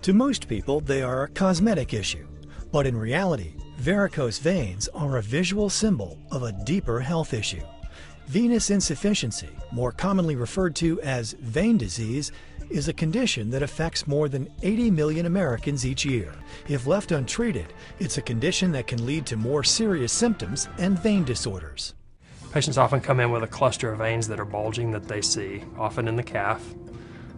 To most people, they are a cosmetic issue, but in reality, varicose veins are a visual symbol of a deeper health issue. Venous insufficiency, more commonly referred to as vein disease, is a condition that affects more than 80 million Americans each year. If left untreated, it's a condition that can lead to more serious symptoms and vein disorders. Patients often come in with a cluster of veins that are bulging that they see, often in the calf.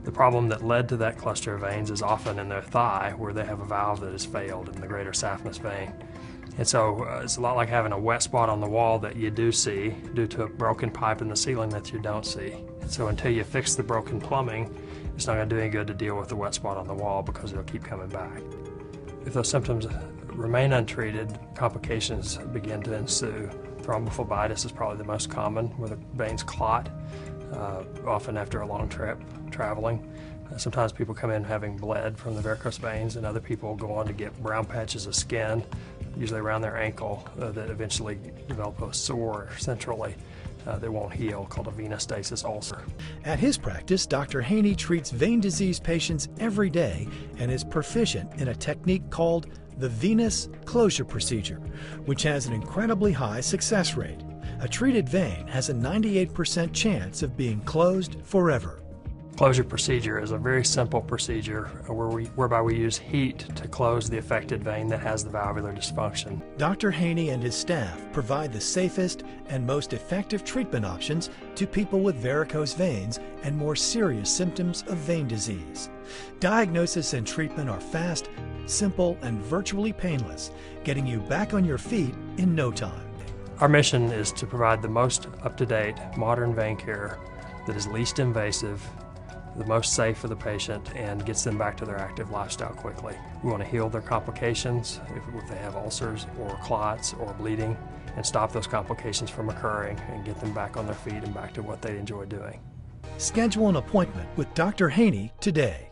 The problem that led to that cluster of veins is often in their thigh, where they have a valve that has failed in the greater saphenous vein. And so it's a lot like having a wet spot on the wall that you do see due to a broken pipe in the ceiling that you don't see. And so until you fix the broken plumbing, it's not going to do any good to deal with the wet spot on the wall because it'll keep coming back. If those symptoms remain untreated, complications begin to ensue. Thrombophlebitis is probably the most common, where the veins clot, often after a long trip traveling. Sometimes people come in having bled from the varicose veins, and other people go on to get brown patches of skin, usually around their ankle, that eventually develop a sore centrally that won't heal, called a venostasis ulcer. At his practice, Dr. Haney treats vein disease patients every day and is proficient in a technique called the venous closure procedure, which has an incredibly high success rate. A treated vein has a 98% chance of being closed forever. Closure procedure is a very simple procedure whereby we use heat to close the affected vein that has the valvular dysfunction. Dr. Haney and his staff provide the safest and most effective treatment options to people with varicose veins and more serious symptoms of vein disease. Diagnosis and treatment are fast, simple, and virtually painless, getting you back on your feet in no time. Our mission is to provide the most up-to-date modern vein care that is least invasive, the most safe for the patient, and gets them back to their active lifestyle quickly. We want to heal their complications if they have ulcers or clots or bleeding, and stop those complications from occurring and get them back on their feet and back to what they enjoy doing. Schedule an appointment with Dr. Haney today.